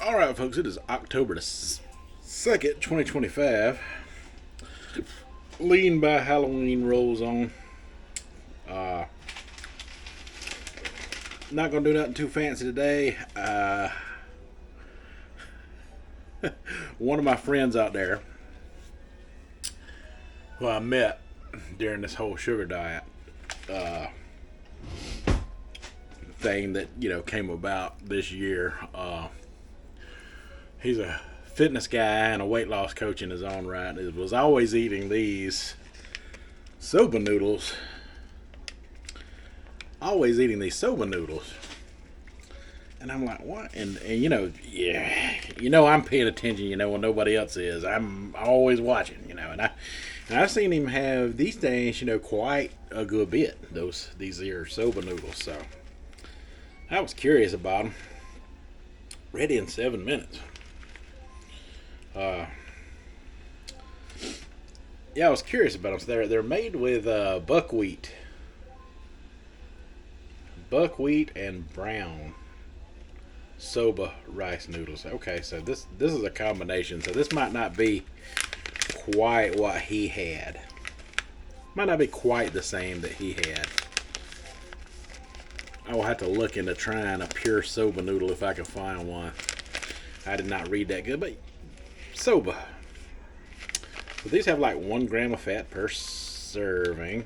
All right, folks, it is October the 2nd, 2025. Lean by Halloween rolls on. Uh, Not going to do nothing too fancy today. One of my friends out there who I met during this whole sugar diet thing that, came about this year. He's a fitness guy and a weight loss coach in his own right. He was always eating these Soba noodles. Always eating these Soba noodles. And I'm like, what? And I'm paying attention, when nobody else is. I'm always watching, and I've seen him have these things, quite a good bit. These here Soba noodles. So I was curious about them. Ready in 7 minutes. I was curious about them. So they're made with buckwheat and brown Soba rice noodles. Okay, so this is a combination. So this might not be quite what he had. Might not be quite the same that he had. I will have to look into trying a pure Soba noodle if I can find one. I did not read that good, but Soba. So these have like 1 gram of fat per serving.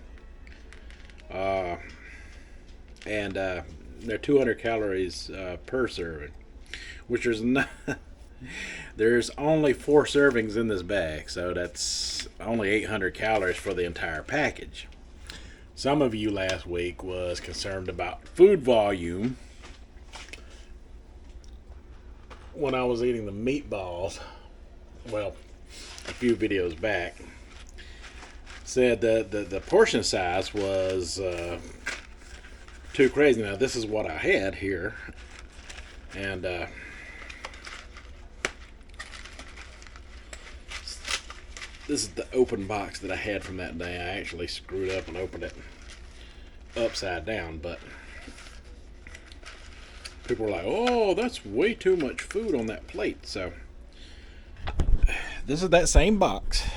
And they're 200 calories per serving, which is not. There's only 4 servings in this bag, so that's only 800 calories for the entire package. Some of you last week was concerned about food volume when I was eating the meatballs. Well, a few videos back, said that the portion size was too crazy. Now this is what I had here, and this is the open box that I had from that day. I actually screwed up and opened it upside down, but people were like, oh, that's way too much food on that plate. So this is that same box.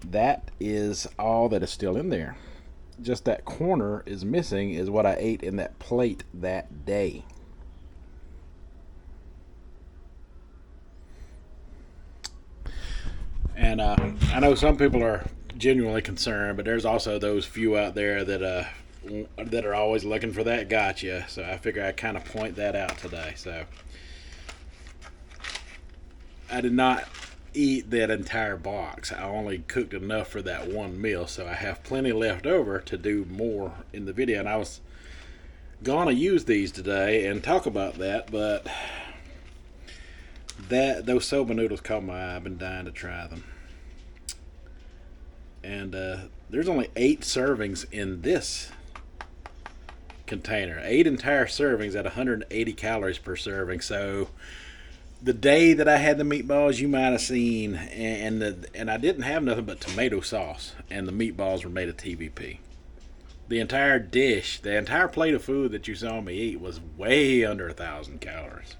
That is all that is still in there. Just that corner is missing is what I ate in that plate that day. And I know some people are genuinely concerned, but there's also those few out there that are always looking for that gotcha. So I figure I kind of point that out today. So I did not eat that entire box. I only cooked enough for that one meal, so I have plenty left over to do more in the video. And I was gonna use these today and talk about that, but those Soba noodles caught my eye. I've been dying to try them. And there's only 8 servings in this container. 8 entire servings at 180 calories per serving. So the day that I had the meatballs, you might have seen, and I didn't have nothing but tomato sauce, and the meatballs were made of TVP. The entire dish, the entire plate of food that you saw me eat was way under 1,000 calories.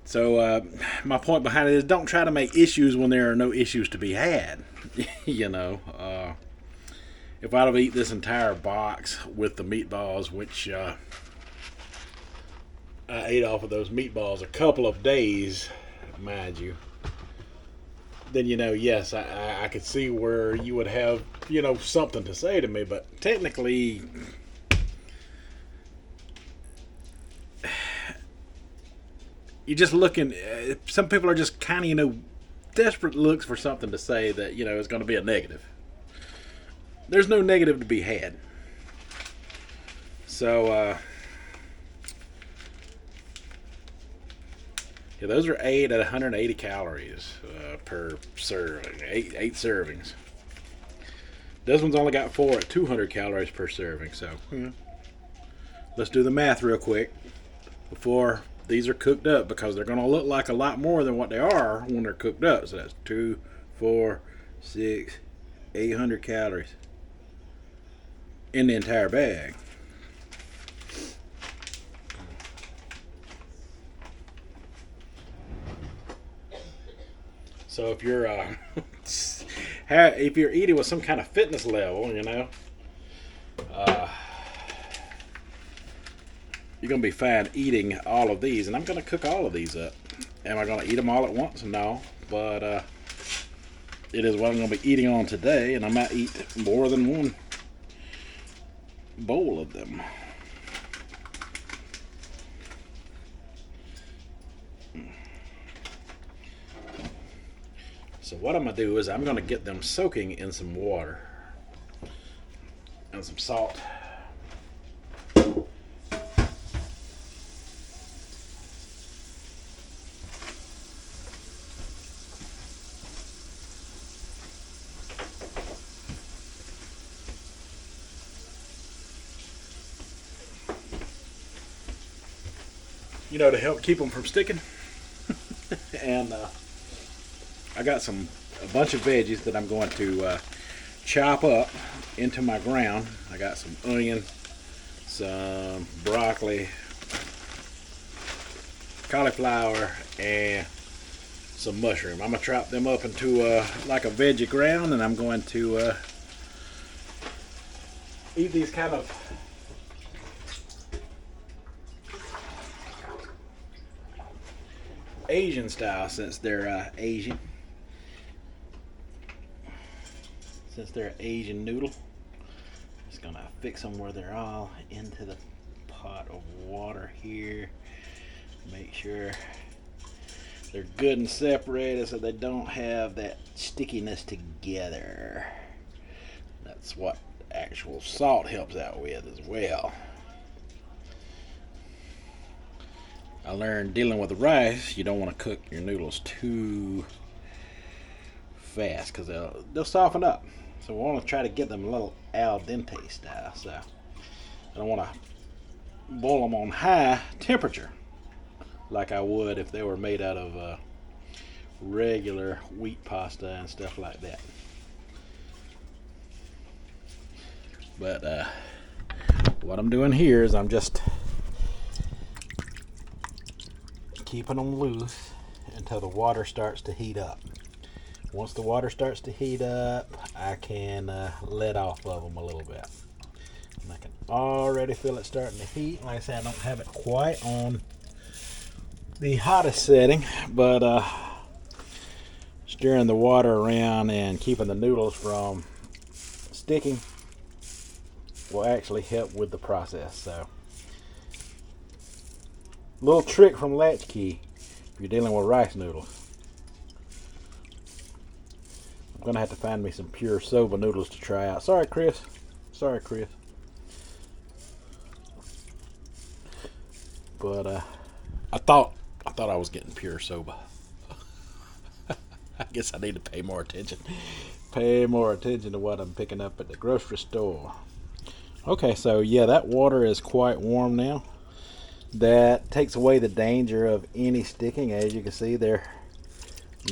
So my point behind it is, don't try to make issues when there are no issues to be had. If I'd have eaten this entire box with the meatballs, which I ate off of those meatballs a couple of days, mind you, then yes, I could see where you would have something to say to me. But technically, you're just looking. Some people are just kind of desperate looks for something to say that is going to be a negative. There's no negative to be had. So yeah, those are 8 at 180 calories per serving. 8 servings. This one's only got 4 at 200 calories per serving. So let's do the math real quick before these are cooked up, because they're going to look like a lot more than what they are when they're cooked up. So that's 2, 4, 6, 800 calories in the entire bag. So if you're if you're eating with some kind of fitness level, you're gonna be fine eating all of these. And I'm gonna cook all of these up. Am I gonna eat them all at once? No, but it is what I'm gonna be eating on today, and I might eat more than one bowl of them. So what I'm gonna do is I'm gonna get them soaking in some water and some salt. To help keep them from sticking. And I got a bunch of veggies that I'm going to chop up into my ground. I got some onion, some broccoli, cauliflower, and some mushroom. I'm going to chop them up into like a veggie ground, and I'm going to eat these kind of Asian style, since they're Asian. Since they're an Asian noodle, just gonna fix them where they're all into the pot of water here. Make sure they're good and separated so they don't have that stickiness together. That's what actual salt helps out with as well. I learned dealing with the rice, you don't want to cook your noodles too fast because they'll soften up. So we want to try to get them a little al dente style. So I don't want to boil them on high temperature like I would if they were made out of regular wheat pasta and stuff like that. But what I'm doing here is I'm just keeping them loose until the water starts to heat up. Once the water starts to heat up, I can let off of them a little bit. And I can already feel it starting to heat. Like I said, I don't have it quite on the hottest setting, but stirring the water around and keeping the noodles from sticking will actually help with the process. So, little trick from Latchkey if you're dealing with rice noodles. I'm gonna have to find me some pure Soba noodles to try out. Sorry, Chris. But I thought I was getting pure Soba. I guess I need to pay more attention. Pay more attention to what I'm picking up at the grocery store. Okay, so yeah, that water is quite warm now. That takes away the danger of any sticking. As you can see, they're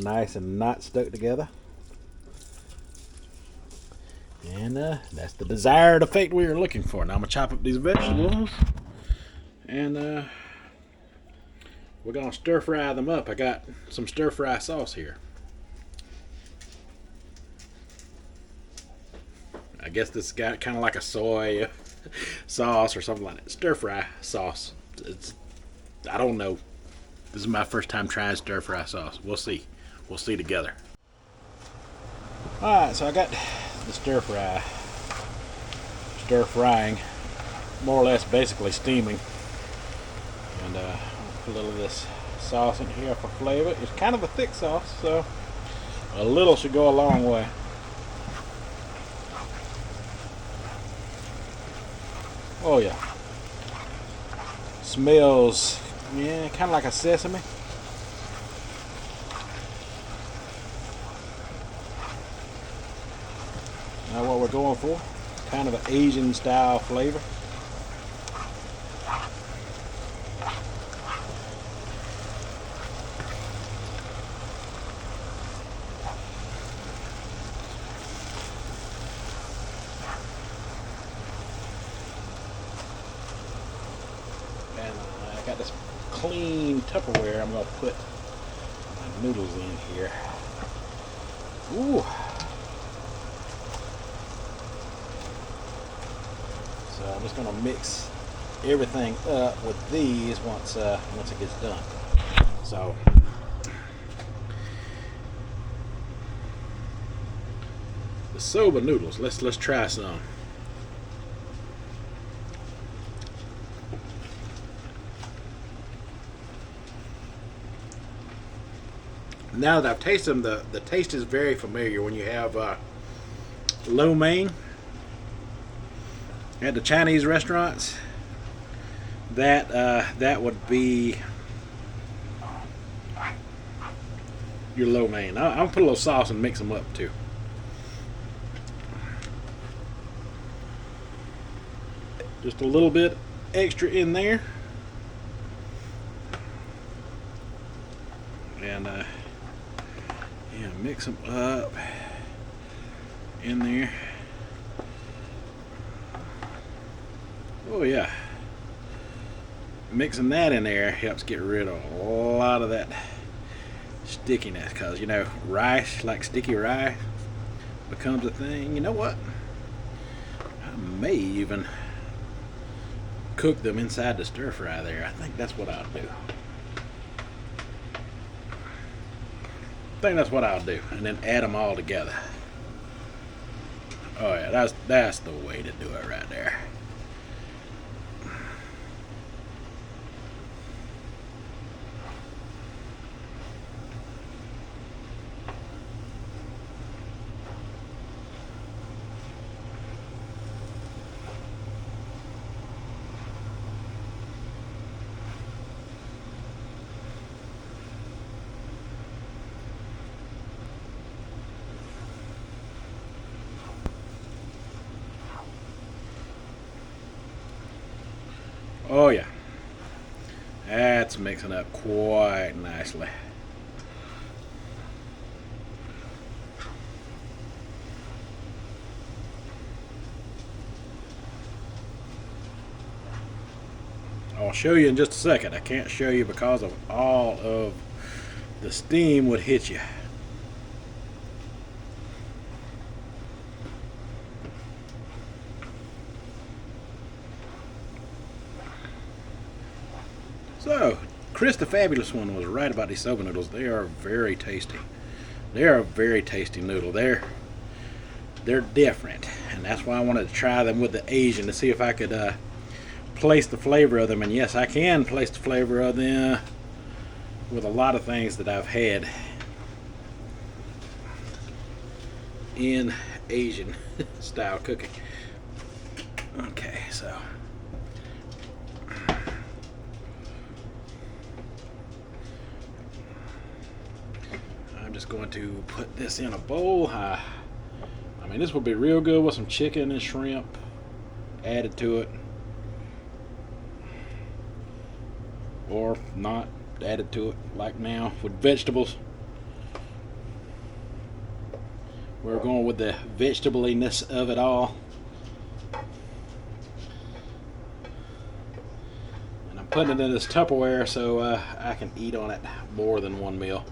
nice and not stuck together. And that's the desired effect we were looking for. Now I'm going to chop up these vegetables. And we're going to stir fry them up. I got some stir fry sauce here. I guess this got kind of like a soy sauce or something like that. Stir fry sauce. I don't know. This is my first time trying stir fry sauce. We'll see. We'll see together. Alright, so I got the stir frying, more or less basically steaming. And put a little of this sauce in here for flavor. It's kind of a thick sauce, so a little should go a long way. Oh yeah. Smells, yeah, kind of like a sesame. Now what we're going for, kind of an Asian style flavor. And I got this clean Tupperware I'm going to put my noodles in here. Ooh. So I'm just gonna mix everything up with these once it gets done. So the Soba noodles. Let's try some. Now that I've tasted them, the taste is very familiar when you have lo mein at the Chinese restaurants. That would be your lo mein. I'm gonna put a little sauce and mix them up too. Just a little bit extra in there, and yeah, mix them up in there. Oh yeah, mixing that in there helps get rid of a lot of that stickiness, because you know, rice, like sticky rice, becomes a thing. You know what? I may even cook them inside the stir fry there. I think that's what I'll do. And then add them all together. Oh yeah, that's the way to do it right there. Oh yeah, that's mixing up quite nicely. I'll show you in just a second. I can't show you because of all of the steam would hit you. So, Chris the Fabulous One was right about these soba noodles. They are very tasty. They are a very tasty noodle. They're different, and that's why I wanted to try them with the Asian to see if I could place the flavor of them. And yes, I can place the flavor of them with a lot of things that I've had in Asian style cooking. Okay, so I'm just going to put this in a bowl. I mean, this would be real good with some chicken and shrimp added to it, or not added to it like now with vegetables. We're going with the vegetableness of it all. And I'm putting it in this Tupperware so I can eat on it more than one meal.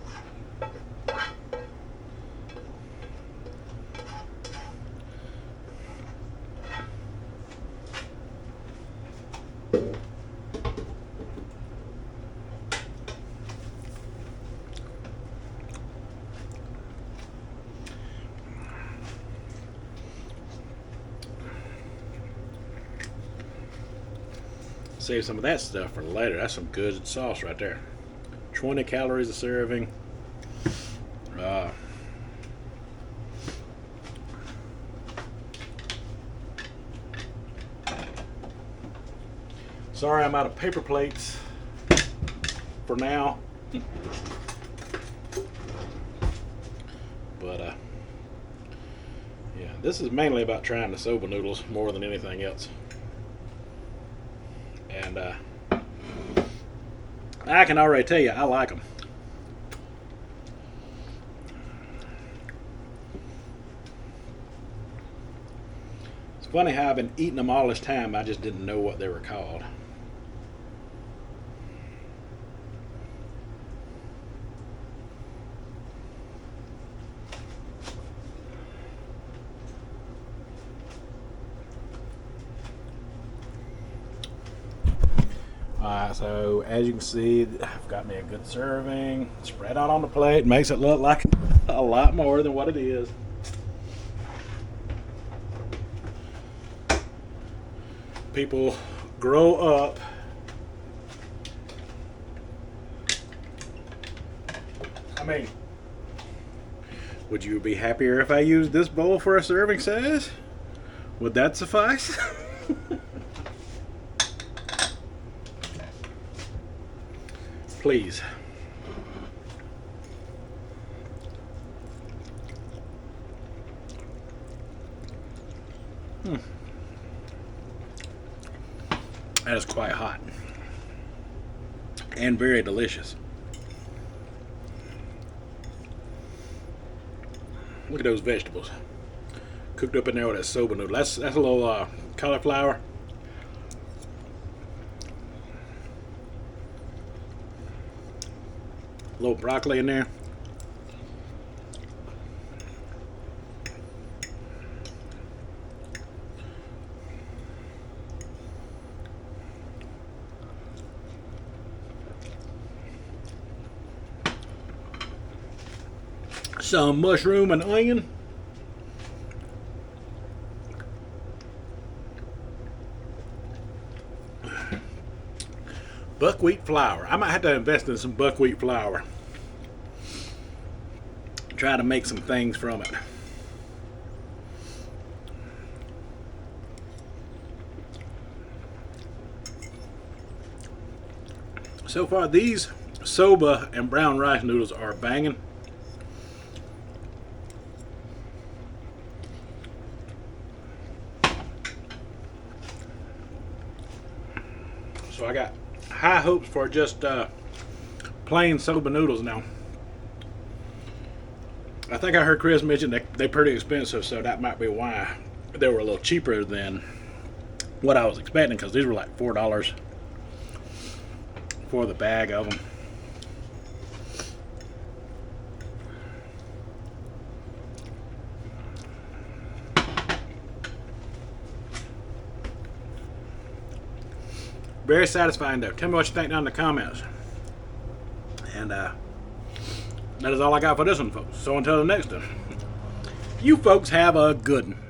Save some of that stuff for later. That's some good sauce right there. 20 calories a serving. Sorry, I'm out of paper plates for now. But yeah, this is mainly about trying the soba noodles more than anything else. And I can already tell you, I like them. It's funny how I've been eating them all this time, I just didn't know what they were called. Alright, so as you can see, I've got me a good serving. Spread out on the plate. Makes it look like a lot more than what it is. People grow up I mean, would you be happier if I used this bowl for a serving size? Would that suffice? Please. That is quite hot and very delicious. Look at those vegetables cooked up in there with that soba noodle. That's a little cauliflower. A little broccoli in there. Some mushroom and onion. Buckwheat flour. I might have to invest in some buckwheat flour. Try to make some things from it. So far, these soba and brown rice noodles are banging. So I got high hopes for just plain soba noodles now. I think I heard Chris mention that they're pretty expensive, so that might be why they were a little cheaper than what I was expecting, because these were like $4 for the bag of them. Very satisfying though. Tell me what you think down in the comments. And that is all I got for this one, folks. So until the next one, you folks have a good one.